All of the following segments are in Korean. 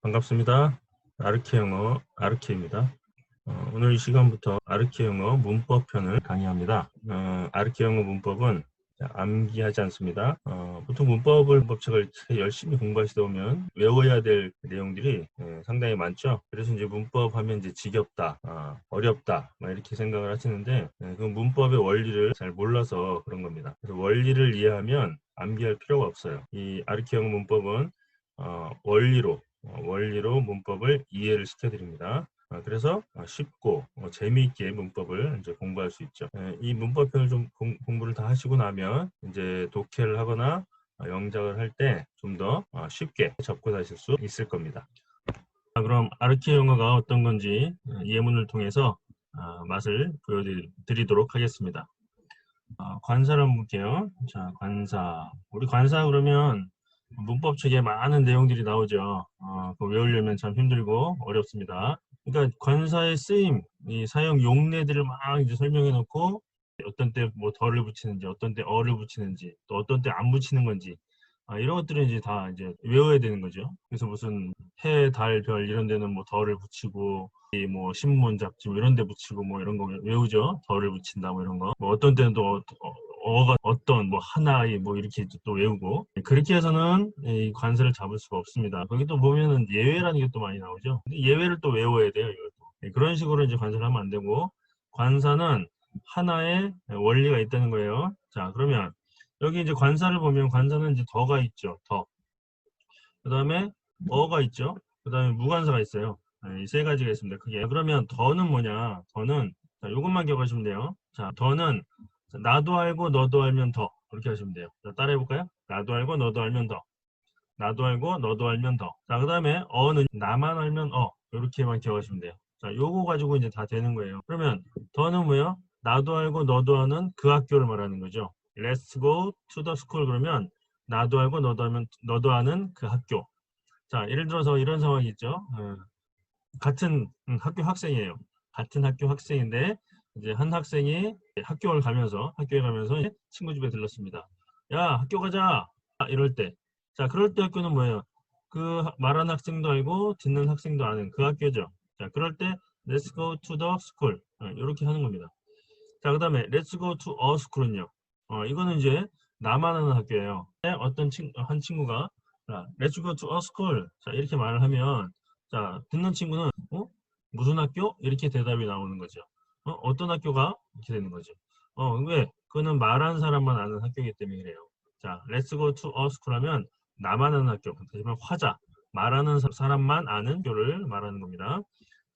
반갑습니다. 아르케 영어 아르케입니다. 오늘 이 시간부터 아르케 영어 문법 편을 강의합니다. 아르케 영어 문법은 암기하지 않습니다. 보통 문법책을 열심히 공부하시다 보면 외워야 될 내용들이 상당히 많죠. 그래서 이제 문법 하면 이제 지겹다, 어렵다, 이렇게 생각을 하시는데, 그 문법의 원리를 잘 몰라서 그런 겁니다. 그래서 원리를 이해하면 암기할 필요가 없어요. 이 아르케 영어 문법은 원리로 문법을 이해를 시켜드립니다. 그래서 쉽고 재미있게 문법을 이제 공부할 수 있죠. 이 문법편을 좀 공부를 다 하시고 나면 이제 독해를 하거나 영작을 할 때 좀 더 쉽게 접근하실 수 있을 겁니다. 그럼 아르케 영어가 어떤 건지 예문을 통해서 맛을 보여드리도록 하겠습니다. 관사를 한번 볼게요. 자, 관사. 우리 관사 그러면 문법책에 많은 내용들이 나오죠. 그거 외우려면 참 힘들고 어렵습니다. 그러니까 관사의 쓰임, 이 사용 용례들을 막 이제 설명해 놓고 어떤 때 뭐 덜을 붙이는지, 어떤 때 어를 붙이는지, 또 어떤 때 안 붙이는 건지, 이런 것들은 이제 다 이제 외워야 되는 거죠. 그래서 무슨 해, 달, 별 이런 데는 뭐 덜을 붙이고, 이 뭐 신문, 잡지 뭐 이런 데 붙이고 뭐 이런 거 외우죠. 덜을 붙인다 뭐 이런 거. 뭐 어떤 때는 또 어가 어떤 뭐 하나의 뭐 이렇게 또 외우고, 그렇게 해서는 이 관사를 잡을 수가 없습니다. 거기 또 보면은 예외라는 게 또 많이 나오죠. 근데 예외를 또 외워야 돼요. 이것도. 그런 식으로 이제 관사를 하면 안 되고, 관사는 하나의 원리가 있다는 거예요. 자, 그러면 여기 이제 관사를 보면 관사는 이제 더가 있죠. 더. 그 다음에 어가 있죠. 그 다음에 무관사가 있어요. 이 세 가지가 있습니다. 크게. 그러면 더는 뭐냐? 더는 자, 이것만 기억하시면 돼요. 자, 더는 나도 알고 너도 알면 더. 그렇게 하시면 돼요. 자, 따라해 볼까요? 나도 알고 너도 알면 더. 나도 알고 너도 알면 더. 자, 그 다음에 어는 나만 알면 이렇게만 기억하시면 돼요. 자, 요거 가지고 이제 다 되는 거예요. 그러면 더는 뭐예요? 나도 알고 너도 아는 그 학교를 말하는 거죠. Let's go to the school 그러면 나도 알고 너도 아는 그 학교. 자, 예를 들어서 이런 상황이 있죠. 같은 학교 학생이에요. 같은 학교 학생인데 이제 한 학생이 학교에 가면서 이제 친구 집에 들렀습니다. 야, 학교 가자. 이럴 때. 자, 그럴 때 학교는 뭐예요? 그 말하는 학생도 알고 듣는 학생도 아는 그 학교죠. 자, 그럴 때 Let's go to the school. 이렇게 하는 겁니다. 자, 그 다음에 Let's go to a school은요. 이거는 이제 나만 아는 학교예요. 한 친구가 자, Let's go to a school. 자, 이렇게 말을 하면 자, 듣는 친구는 무슨 학교? 이렇게 대답이 나오는 거죠. 어떤 학교가? 이렇게 되는 거죠. 왜? 그거는 말하는 사람만 아는 학교이기 때문에 그래요. 자, Let's go to a school 하면 나만 아는 학교. 하지만 화자. 말하는 사람만 아는 학교를 말하는 겁니다.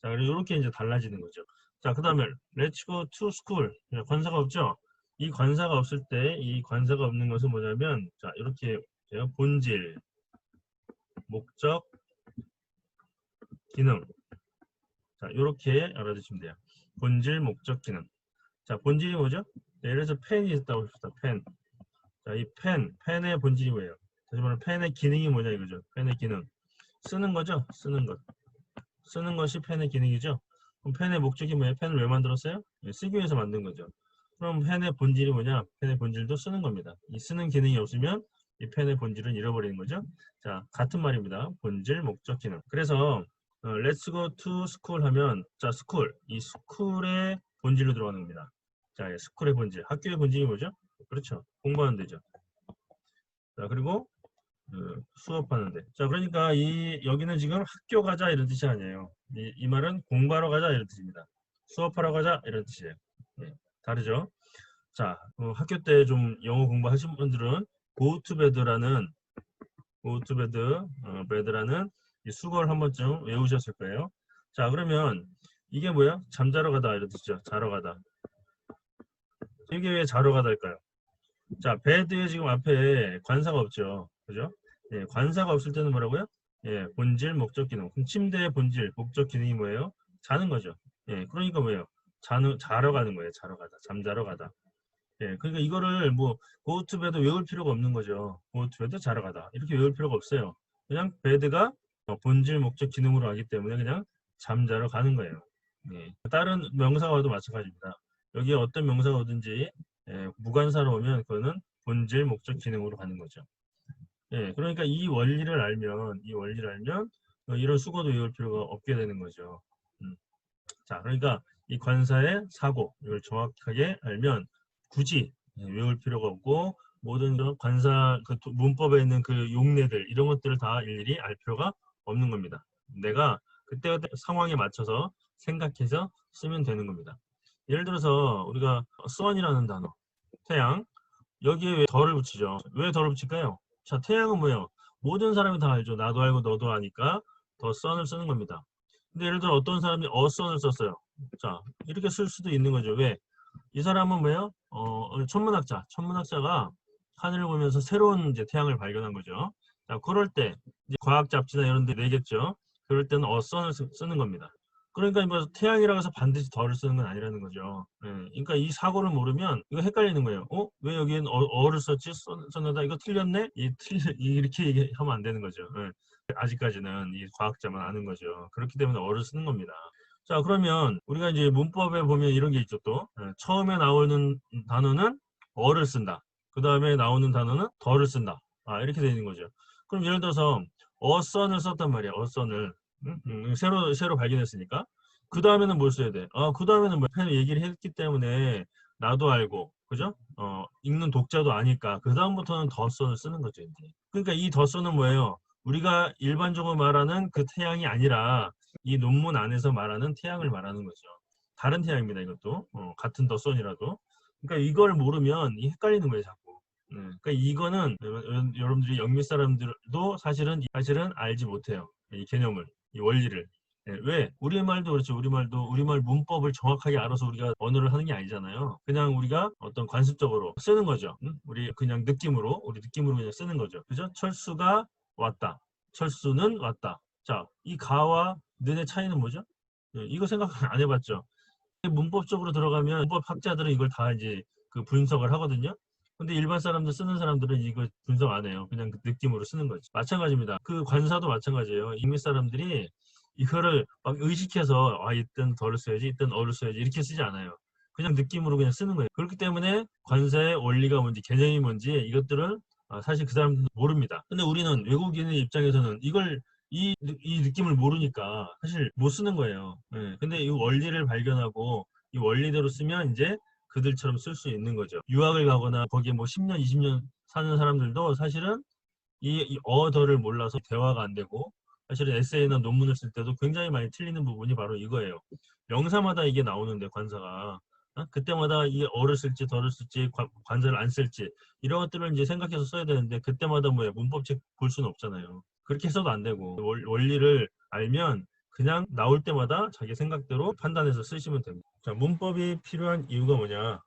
자, 그리고 이렇게 이제 달라지는 거죠. 자, 그 다음에 Let's go to school. 관사가 없죠? 이 관사가 없을 때 이 관사가 없는 것은 뭐냐면 자, 이렇게 돼요. 본질, 목적, 기능. 자, 이렇게 알아두시면 돼요. 본질, 목적, 기능. 자, 본질이 뭐죠? 예를 들어서 펜이 있다고 합시다. 펜. 자, 이 펜의 본질이 뭐예요? 다시 말하면 펜의 기능이 뭐냐 이거죠. 펜의 기능. 쓰는 거죠? 쓰는 것. 쓰는 것이 펜의 기능이죠. 그럼 펜의 목적이 뭐예요? 펜을 왜 만들었어요? 쓰기 위해서 만든 거죠. 그럼 펜의 본질이 뭐냐? 펜의 본질도 쓰는 겁니다. 이 쓰는 기능이 없으면 이 펜의 본질은 잃어버리는 거죠. 자, 같은 말입니다. 본질, 목적, 기능. 그래서 Let's go to school 하면 자, school. 이 school의 본질로 들어가는 겁니다. 자, school의 본질. 학교의 본질이 뭐죠? 그렇죠. 공부하는 데죠. 자, 그리고 수업하는데. 자, 그러니까 여기는 지금 학교 가자 이런 뜻이 아니에요. 이 말은 공부하러 가자 이런 뜻입니다. 수업하러 가자 이런 뜻이에요. 네, 다르죠? 자, 학교 때 좀 영어 공부하신 분들은 go to bed라는 이 수거를 한 번쯤 외우셨을 거예요. 자, 그러면 이게 뭐야? 잠자러 가다 이런 뜻이죠. 자러 가다. 이게 왜 자러 가다일까요? 자, bed에 지금 앞에 관사가 없죠. 그죠? 예, 관사가 없을 때는 뭐라고요? 예, 본질, 목적, 기능. 그럼 침대의 본질, 목적, 기능이 뭐예요? 자는 거죠. 예, 그러니까 뭐예요? 자러 가는 거예요. 자러 가다. 잠자러 가다. 예, 그러니까 이거를 뭐 go to bed 외울 필요가 없는 거죠. go to bed 자러 가다. 이렇게 외울 필요가 없어요. 그냥 bed가 본질, 목적, 기능으로 하기 때문에 그냥 잠자러 가는 거예요. 예, 다른 명사와도 마찬가지입니다. 여기에 어떤 명사가 오든지 무관사로 오면 그거는 본질, 목적, 기능으로 가는 거죠. 예, 그러니까 이 원리를 알면 이런 수고도 외울 필요가 없게 되는 거죠. 자, 그러니까 이 관사의 사고 이걸 정확하게 알면 굳이 외울 필요가 없고 모든 그런 관사 그 문법에 있는 그 용례들 이런 것들을 다 일일이 알 필요가 없는 겁니다. 내가 그때 상황에 맞춰서 생각해서 쓰면 되는 겁니다. 예를 들어서 우리가 sun이라는 단어, 태양, 여기에 왜 덜을 붙이죠? 왜 덜을 붙일까요? 자, 태양은 뭐예요? 모든 사람이 다 알죠. 나도 알고 너도 아니까 더 sun을 쓰는 겁니다. 근데 예를 들어 어떤 사람이 sun을 썼어요. 자, 이렇게 쓸 수도 있는 거죠. 왜? 이 사람은 뭐예요? 천문학자가 하늘을 보면서 새로운 이제 태양을 발견한 거죠. 자, 그럴 때 이제 과학 잡지나 이런 데 내겠죠. 그럴 때는 sun을 쓰는 겁니다. 그러니까 뭐 태양이라고 해서 반드시 덜을 쓰는 건 아니라는 거죠. 예, 그러니까 이 사고를 모르면 이거 헷갈리는 거예요. 왜 여기엔 어를 썼지? 썼는다. 이거 틀렸네? 이렇게 얘기하면 안 되는 거죠. 예. 아직까지는 이 과학자만 아는 거죠. 그렇기 때문에 어를 쓰는 겁니다. 자, 그러면 우리가 이제 문법에 보면 이런 게 있죠, 또. 처음에 나오는 단어는 어를 쓴다. 그 다음에 나오는 단어는 덜을 쓴다. 이렇게 되는 거죠. 그럼 예를 들어서 어선을 썼단 말이야. 어선을. 새로 발견했으니까. 그 다음에는 뭘 써야 돼? 그 다음에는 뭐 얘기를 했기 때문에 나도 알고, 그죠? 읽는 독자도 아니까 그 다음부터는 더선을 쓰는 거죠, 이제. 그러니까 이 더선은 뭐예요? 우리가 일반적으로 말하는 그 태양이 아니라 이 논문 안에서 말하는 태양을 말하는 거죠. 다른 태양입니다, 이것도. 같은 더선이라도. 그러니까 이걸 모르면 헷갈리는 거예요, 자꾸. 그러니까 이거는 여러분들이 영미 사람들도 사실은 알지 못해요. 이 개념을, 이 원리를. 왜? 우리말도 그렇죠. 우리말 문법을 정확하게 알아서 우리가 언어를 하는 게 아니잖아요. 그냥 우리가 어떤 관습적으로 쓰는 거죠. 우리 그냥 우리 느낌으로 그냥 쓰는 거죠. 그죠? 철수가 왔다. 철수는 왔다. 자, 이 가와 는의 차이는 뭐죠? 이거 생각 안 해봤죠? 문법적으로 들어가면 문법 학자들은 이걸 다 이제 그 분석을 하거든요. 근데 일반 사람들 쓰는 사람들은 이거 분석 안 해요. 그냥 그 느낌으로 쓰는 거지. 마찬가지입니다. 그 관사도 마찬가지예요. 이미 사람들이 이거를 막 의식해서 이땐 덜을 써야지, 이땐 어를 써야지 이렇게 쓰지 않아요. 그냥 느낌으로 그냥 쓰는 거예요. 그렇기 때문에 관사의 원리가 뭔지 개념이 뭔지 이것들은 사실 그 사람들은 모릅니다. 근데 우리는 외국인의 입장에서는 이 느낌을 모르니까 사실 못 쓰는 거예요. 근데 이 원리를 발견하고 이 원리대로 쓰면 이제 그들처럼 쓸 수 있는 거죠. 유학을 가거나 거기에 뭐 10년, 20년 사는 사람들도 사실은 이 어더를 몰라서 대화가 안 되고 사실은 에세이나 논문을 쓸 때도 굉장히 많이 틀리는 부분이 바로 이거예요. 명사마다 이게 나오는데 관사가 그때마다 이 어를 쓸지 덜을 쓸지 관사를 안 쓸지 이런 것들을 이제 생각해서 써야 되는데 그때마다 뭐야 문법책 볼 수는 없잖아요. 그렇게 해서도 안 되고 원리를 알면 그냥 나올 때마다 자기 생각대로 판단해서 쓰시면 됩니다. 자, 문법이 필요한 이유가 뭐냐?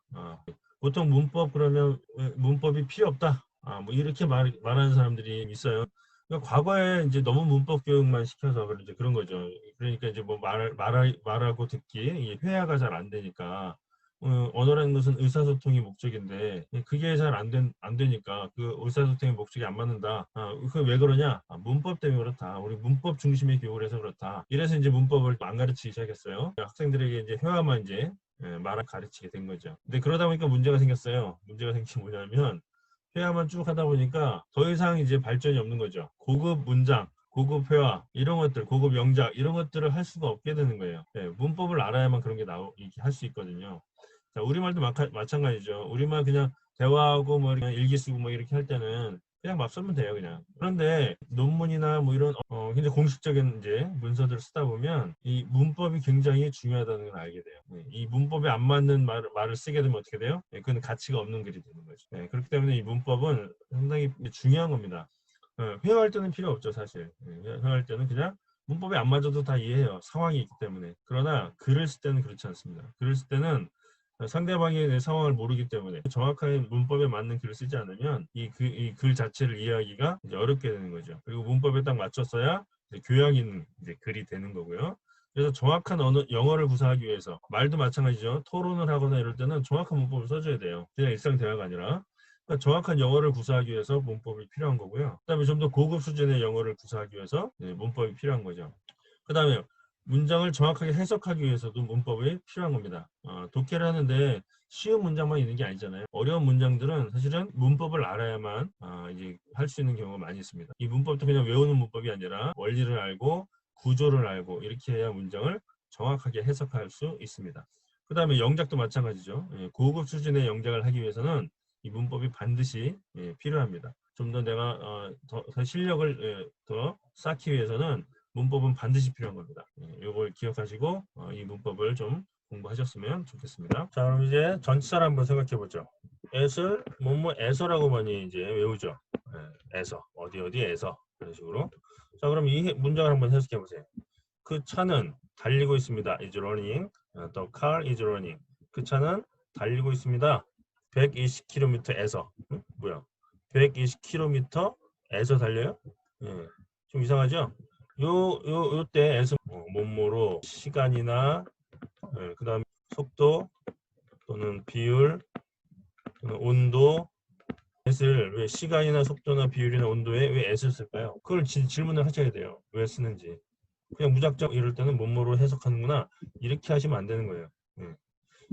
보통 문법 그러면 문법이 필요 없다. 뭐 이렇게 말하는 사람들이 있어요. 그러니까 과거에 이제 너무 문법 교육만 시켜서 이제 그런 거죠. 그러니까 이제 뭐 말하고 듣기 이 회화가 잘 안 되니까 언어라는 것은 의사소통이 목적인데 그게 잘 안 되니까 그 의사소통의 목적이 안 맞는다. 그 왜 그러냐? 문법 때문에 그렇다. 우리 문법 중심의 교육을 해서 그렇다. 이래서 이제 문법을 안 가르치기 시작했어요. 학생들에게 이제 회화만 이제 말을 가르치게 된 거죠. 근데 그러다 보니까 문제가 생겼어요. 문제가 생긴 게 뭐냐면 회화만 쭉 하다 보니까 더 이상 이제 발전이 없는 거죠. 고급 문장, 고급 회화 이런 것들, 고급 영작 이런 것들을 할 수가 없게 되는 거예요. 문법을 알아야만 그런 게 이렇게 할 수 있거든요. 자, 우리말도 마찬가지죠. 우리말 그냥 대화하고 뭐 일기 쓰고 뭐 이렇게 할 때는 그냥 막 쓰면 돼요, 그냥. 그런데 논문이나 뭐 이런 굉장히 공식적인 이제 문서들을 쓰다 보면 이 문법이 굉장히 중요하다는 걸 알게 돼요. 이 문법에 안 맞는 말을 쓰게 되면 어떻게 돼요? 그건 가치가 없는 글이 되는 거죠. 그렇기 때문에 이 문법은 상당히 중요한 겁니다. 회화할 때는 필요 없죠, 사실. 회화할 때는 그냥 문법에 안 맞아도 다 이해해요. 상황이 있기 때문에. 그러나 글을 쓸 때는 그렇지 않습니다. 글을 쓸 때는 상대방의 내 상황을 모르기 때문에 정확하게 문법에 맞는 글을 쓰지 않으면 이 글 자체를 이해하기가 이제 어렵게 되는 거죠. 그리고 문법에 딱 맞췄어야 교양 있는 이제 글이 되는 거고요. 그래서 정확한 영어를 구사하기 위해서 말도 마찬가지죠. 토론을 하거나 이럴 때는 정확한 문법을 써줘야 돼요. 그냥 일상 대화가 아니라. 그러니까 정확한 영어를 구사하기 위해서 문법이 필요한 거고요. 그다음에 좀 더 고급 수준의 영어를 구사하기 위해서 문법이 필요한 거죠. 그다음에 문장을 정확하게 해석하기 위해서도 문법이 필요한 겁니다. 독해를 하는데 쉬운 문장만 있는 게 아니잖아요. 어려운 문장들은 사실은 문법을 알아야만 이제 할 수 있는 경우가 많이 있습니다. 이 문법도 그냥 외우는 문법이 아니라 원리를 알고 구조를 알고 이렇게 해야 문장을 정확하게 해석할 수 있습니다. 그 다음에 영작도 마찬가지죠. 예, 고급 수준의 영작을 하기 위해서는 이 문법이 반드시 필요합니다. 좀 더 내가 더 실력을 더 쌓기 위해서는 문법은 반드시 필요한 겁니다. 이걸 기억하시고 이 문법을 좀 공부하셨으면 좋겠습니다. 자, 그럼 이제 전치사를 한번 생각해 보죠. 애를 뭐뭐에서라고 많이 이제 외우죠. 에서 어디 어디에서 그런 식으로. 자, 그럼 이 문장을 한번 해석해 보세요. 그 차는 달리고 있습니다. is running. The car is running. 그 차는 달리고 있습니다. 120km에서. 뭐야? 120km에서 달려요? 예. 좀 이상하죠? 요때에서 뭐뭐로 시간이나 그 다음에 속도 또는 비율 또는 온도 s를 왜 시간이나 속도나 비율이나 온도에 왜 s를 쓸까요? 그걸 질문을 하셔야 돼요. 왜 쓰는지. 그냥 무작정 이럴 때는 뭐뭐로 해석하는구나 이렇게 하시면 안 되는 거예요.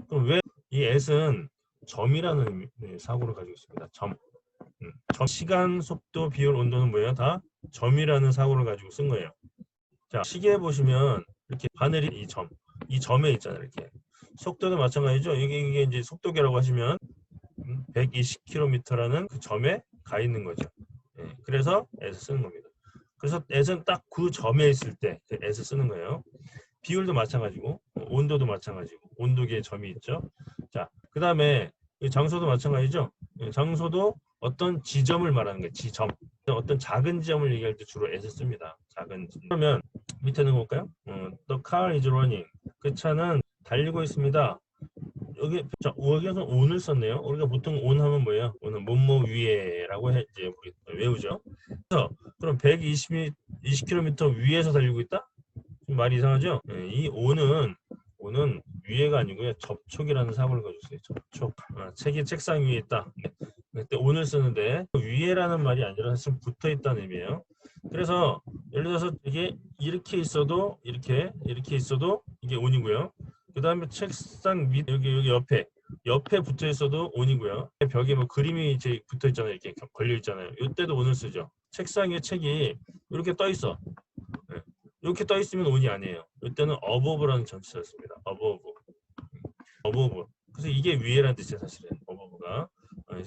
그럼 왜 이 s는 점이라는 사고를 가지고 있습니다. 점. 시간, 속도, 비율, 온도는 뭐예요? 다 점이라는 사고를 가지고 쓴 거예요. 자, 시계에 보시면 이렇게 바늘이 이 점에 있잖아요. 이렇게. 속도도 마찬가지죠. 이게 이제 속도계라고 하시면 120km라는 그 점에 가 있는 거죠. 그래서 S 쓰는 겁니다. 그래서 S는 딱 그 점에 있을 때 S 쓰는 거예요. 비율도 마찬가지고 온도도 마찬가지고 온도계에 점이 있죠. 자, 그 다음에 장소도 마찬가지죠. 장소도 어떤 지점을 말하는 거예요. 지점. 어떤 작은 지점을 얘기할 때 주로 S 씁니다. 작은 지점. 그러면 밑에는 볼까요? The car is running. 그 차는 달리고 있습니다. 여기서 on을 썼네요. 우리가 보통 on 하면 뭐예요? on은 뭐뭐 위에라고 이제 우리 외우죠. 그래서 그럼 120km 위에서 달리고 있다? 좀 말이 이상하죠? 이 on은 위에가 아니고요. 접촉이라는 사고를 가지고 있어요. 접촉. 책상 위에 있다. 그때 on을 쓰는데 위에라는 말이 아니라 사실 붙어 있다는 의미예요. 그래서 예를 들어서 이게 이렇게 있어도 이렇게 있어도 이게 on이고요. 그 다음에 책상 밑 여기 옆에 붙어 있어도 on이고요. 벽에 뭐 그림이 이제 붙어 있잖아요. 이렇게 걸려 있잖아요. 이때도 on을 쓰죠. 책상 위에 책이 이렇게 떠 있어. 이렇게 떠 있으면 on이 아니에요. 이때는 above라는 전치사를 씁니다. above. 그래서 이게 위에라는 뜻이에요, 사실은. above가.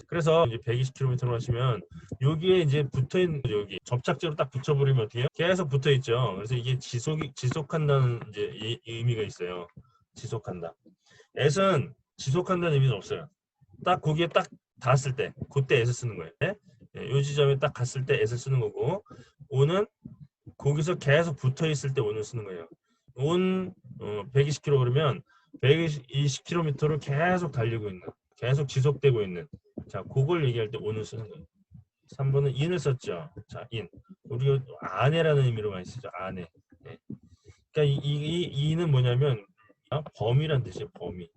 그래서 이제 120km로 하시면 여기에 이제 붙어 있는 여기 접착제로 딱 붙여버리면 어떻게 해요? 계속 붙어 있죠. 그래서 이게 지속한다는 이제 이 의미가 있어요. 지속한다. at은 지속한다는 의미는 없어요. 딱 거기에 딱 닿았을 때, 그때 at을 쓰는 거예요. 이 지점에 딱 갔을 때 at을 쓰는 거고, on은 거기서 계속 붙어 있을 때 on을 쓰는 거예요. on 120km 그러면 120km를 계속 달리고 있는, 계속 지속되고 있는. 자, 그걸 얘기할 때 on을 쓰는 거예요. 3번은 in을 썼죠. 자, in. 우리 아내라는 의미로 많이 쓰죠. 아내. 네. 그러니까 이 in은 뭐냐면 범위란 뜻이에요. 범위.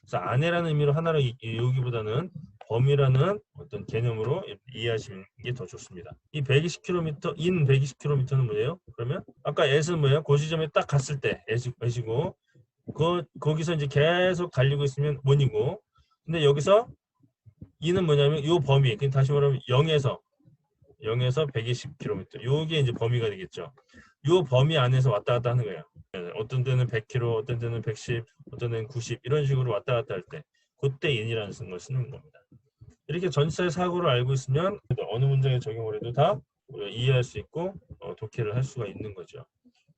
그래서 아내라는 의미로 하나로 여기보다는 범위라는 어떤 개념으로 이해하시는 게 더 좋습니다. 이 120km, 인 120km는 뭐예요? 그러면 아까 S는 뭐예요? 그 지점에 딱 갔을 때 S이고 거기서 이제 계속 달리고 있으면 원이고 근데 여기서 이는 뭐냐면 이 범위, 다시 말하면 0에서 120km 요게 이제 범위가 되겠죠. 요 범위 안에서 왔다 갔다 하는 거예요. 어떤 데는 100km, 어떤 데는 110, 어떤 데는 90 이런 식으로 왔다 갔다 할 때 그때 in이라는 걸 쓰는 겁니다. 이렇게 전치사의 사고를 알고 있으면 어느 문장에 적용을 해도 다 우리가 이해할 수 있고 독해를 할 수가 있는 거죠.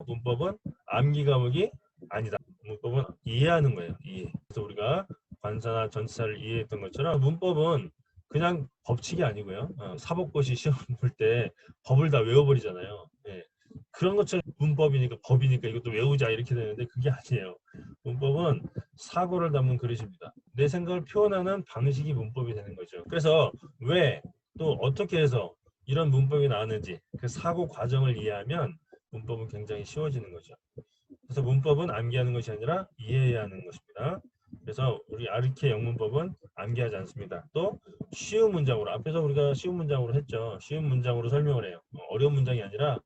문법은 암기 과목이 아니다. 문법은 이해하는 거예요. 이해. 그래서 우리가 관사나 전치사를 이해했던 것처럼 문법은 그냥 법칙이 아니고요. 사법고시 시험 볼 때 법을 다 외워버리잖아요. 예. 그런 것처럼 문법이니까 법이니까 이것도 외우자 이렇게 되는데 그게 아니에요. 문법은 사고를 담은 그릇입니다. 내 생각을 표현하는 방식이 문법이 되는 거죠. 그래서 왜 또 어떻게 해서 이런 문법이 나왔는지 그 사고 과정을 이해하면 문법은 굉장히 쉬워지는 거죠. 그래서 문법은 암기하는 것이 아니라 이해해야 하는 것입니다. 그래서 우리 아르케 영문법은 암기하지 않습니다. 또 쉬운 문장으로 앞에서 우리가 쉬운 문장으로 했죠. 쉬운 문장으로 설명을 해요. 어려운 문장이 아니라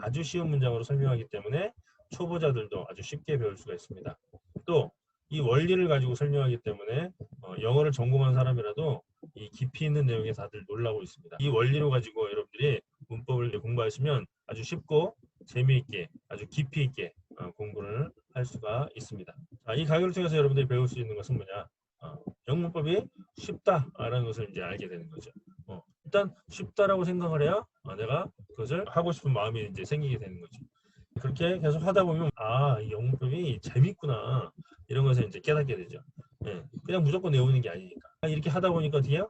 아주 쉬운 문장으로 설명하기 때문에 초보자들도 아주 쉽게 배울 수가 있습니다. 또 이 원리를 가지고 설명하기 때문에 영어를 전공한 사람이라도 이 깊이 있는 내용에 다들 놀라고 있습니다. 이 원리로 가지고 여러분들이 문법을 공부하시면 아주 쉽고 재미있게 아주 깊이 있게 공부를 할 수가 있습니다. 자, 이 강의를 통해서 여러분들이 배울 수 있는 것은 뭐냐? 영문법이 쉽다라는 것을 이제 알게 되는 거죠. 일단 쉽다라고 생각을 해야 내가 그것을 하고 싶은 마음이 이제 생기게 되는 거죠. 그렇게 계속 하다 보면 이 영문법이 재밌구나 이런 것을 이제 깨닫게 되죠. 그냥 무조건 외우는 게 아니니까. 이렇게 하다 보니까 뒤에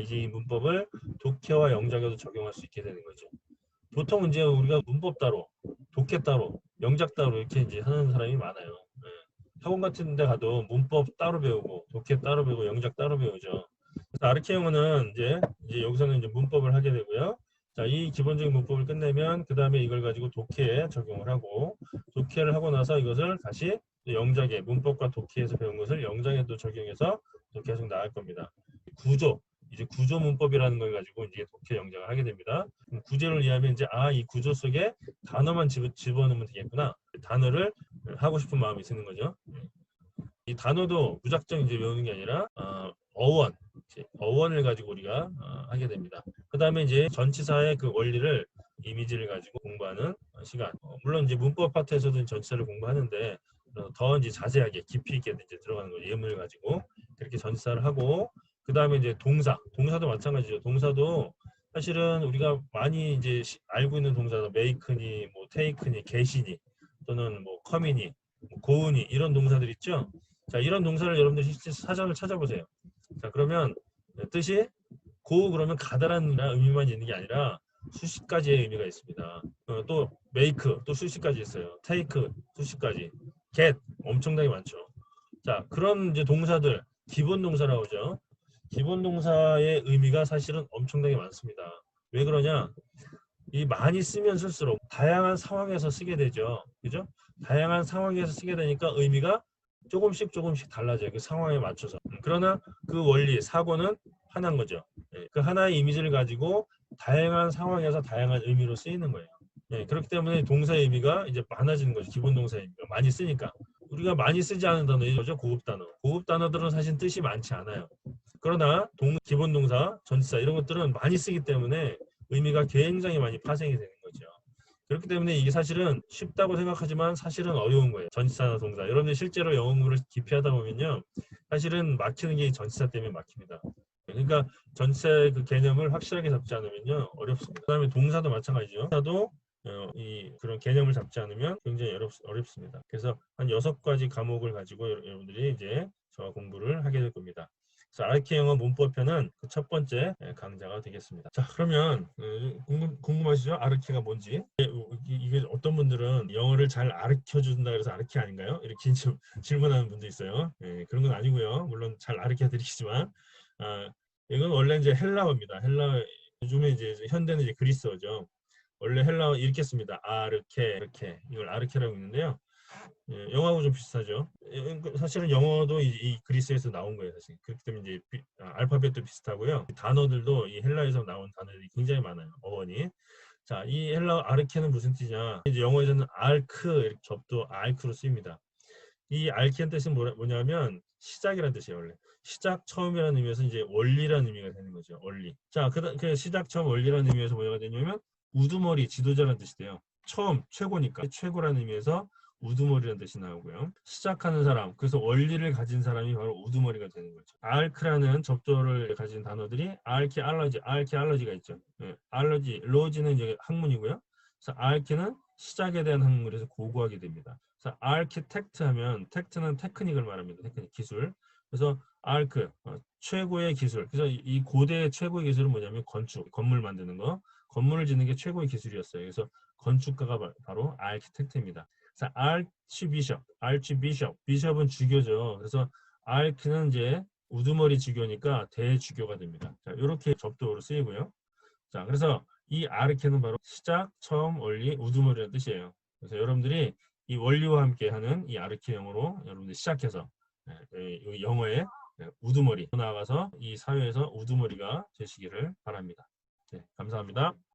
이제 이 문법을 독해와 영작에도 적용할 수 있게 되는 거죠. 보통 이제 우리가 문법 따로, 독해 따로, 영작 따로 이렇게 이제 하는 사람이 많아요. 학원 같은 데 가도 문법 따로 배우고, 독해 따로 배우고, 영작 따로 배우죠. 그래서 아르케 영어는 이제 여기서는 이제 문법을 하게 되고요. 자, 이 기본적인 문법을 끝내면 그 다음에 이걸 가지고 독해에 적용을 하고, 독해를 하고 나서 이것을 다시 영작에, 문법과 독해에서 배운 것을 영작에 또 적용해서 또 계속 나갈 겁니다. 구조, 이제 구조 문법이라는 걸 가지고 이제 독해 영작을 하게 됩니다. 구제를 이해하면 이제 이 구조 속에 단어만 집어넣으면 되겠구나. 단어를 하고 싶은 마음이 드는 거죠. 이 단어도 무작정 이제 외우는 게 아니라 어원, 어원을 가지고 우리가 하게 됩니다. 그 다음에 이제 전치사의 그 원리를 이미지를 가지고 공부하는 시간. 물론 이제 문법 파트에서도 전치사를 공부하는데 더 이제 자세하게 깊이 있게 이제 들어가는 거예요. 예문을 가지고 그렇게 전치사를 하고 그 다음에 이제 동사도 마찬가지죠. 동사도 사실은 우리가 많이 이제 알고 있는 동사도 make니, 뭐 take니, get이니 또는 뭐 come이니, 뭐 go니 이런 동사들 있죠. 자, 이런 동사를 여러분들 사전을 찾아보세요. 자, 그러면 뜻이 go 그러면 가다라는 의미만 있는 게 아니라 수십 가지의 의미가 있습니다. 또 make 또 수십 가지 있어요. take 수십 가지, get 엄청나게 많죠. 자, 그런 이제 동사들 기본 동사라고 하죠. 기본 동사의 의미가 사실은 엄청나게 많습니다. 왜 그러냐? 이 많이 쓰면 쓸수록 다양한 상황에서 쓰게 되죠. 그죠? 다양한 상황에서 쓰게 되니까 의미가 조금씩 달라져요. 그 상황에 맞춰서. 그러나 그 원리, 사고는 하나인 거죠. 그 하나의 이미지를 가지고 다양한 상황에서 다양한 의미로 쓰이는 거예요. 그렇기 때문에 동사의 의미가 이제 많아지는 거죠. 기본 동사의 의미가 많이 쓰니까. 우리가 많이 쓰지 않은 단어죠. 고급 단어. 고급 단어들은 사실 뜻이 많지 않아요. 그러나 기본 동사, 전치사 이런 것들은 많이 쓰기 때문에 의미가 굉장히 많이 파생이 되는 거죠. 그렇기 때문에 이게 사실은 쉽다고 생각하지만 사실은 어려운 거예요. 전치사나 동사. 여러분들 실제로 영어 공부를 깊이 하다 보면요. 사실은 막히는 게 전치사 때문에 막힙니다. 그러니까 전치사의 그 개념을 확실하게 잡지 않으면요. 어렵습니다. 그 다음에 동사도 마찬가지죠. 동사도 그런 개념을 잡지 않으면 굉장히 어렵습니다. 그래서 한 6가지 과목을 가지고 여러분들이 이제 저와 공부를 하게 될 겁니다. 그래서 아르케 영어 문법편은 그 첫 번째 강좌가 되겠습니다. 자, 그러면 궁금하시죠? 아르케가 뭔지. 이게 어떤 분들은 영어를 잘 가르쳐 준다 그래서 아르케 아닌가요? 이렇게 질문하는 분도 있어요. 그런 건 아니고요. 물론 잘 가르쳐 드리지만 이건 원래 이제 헬라어입니다. 요즘에 이제 현대는 이제 그리스어죠. 원래 헬라어 이렇게 씁니다. 아르케, 이렇게 이걸 아르케라고 있는데요. 영어하고 좀 비슷하죠. 사실은 영어도 이 그리스에서 나온 거예요. 사실. 그렇기 때문에 이제 알파벳도 비슷하고요. 단어들도 이 헬라에서 나온 단어들이 굉장히 많아요. 어원이. 자, 이 헬라어 아르케는 무슨 뜻이냐? 이제 영어에서는 알크, 이렇게 접도 알크로 쓰입니다. 이 알케는 뜻은 뭐냐면 시작이라는 뜻이에요. 원래 시작, 처음이라는 의미에서 이제 원리라는 의미가 되는 거죠. 원리. 자, 그 시작, 처음, 원리라는 의미에서 뭐가 되냐면 우두머리, 지도자라는 뜻이 돼요. 처음, 최고니까 최고라는 의미에서 우두머리라는 뜻이 나오고요. 시작하는 사람, 그래서 원리를 가진 사람이 바로 우두머리가 되는 거죠. 알크라는 접조를 가진 단어들이 알키알러지가 있죠. 알러지, 로지는 이제 학문이고요. 그래서 알키는 시작에 대한 학문에서 고고하게 됩니다. 그래서 아키텍트 하면 텍트는 테크닉을 말합니다. 테크닉, 기술. 그래서 아크, 최고의 기술. 그래서 이 고대의 최고의 기술은 뭐냐면 건축, 건물 만드는 거. 건물을 짓는 게 최고의 기술이었어요. 그래서 건축가가 바로 아키텍트입니다. 그래서 비숍은 주교죠. 그래서 알크는 이제 우두머리 주교니까 대주교가 됩니다. 자, 이렇게 접두어로 쓰이고요. 자, 그래서 이 아르케는 바로 시작, 처음, 원리, 우두머리라는 뜻이에요. 그래서 여러분들이 이 원리와 함께 하는 이 아르케 영어로 여러분들이 시작해서 영어의 우두머리 나아가서 이 사회에서 우두머리가 되시기를 바랍니다. 네, 감사합니다.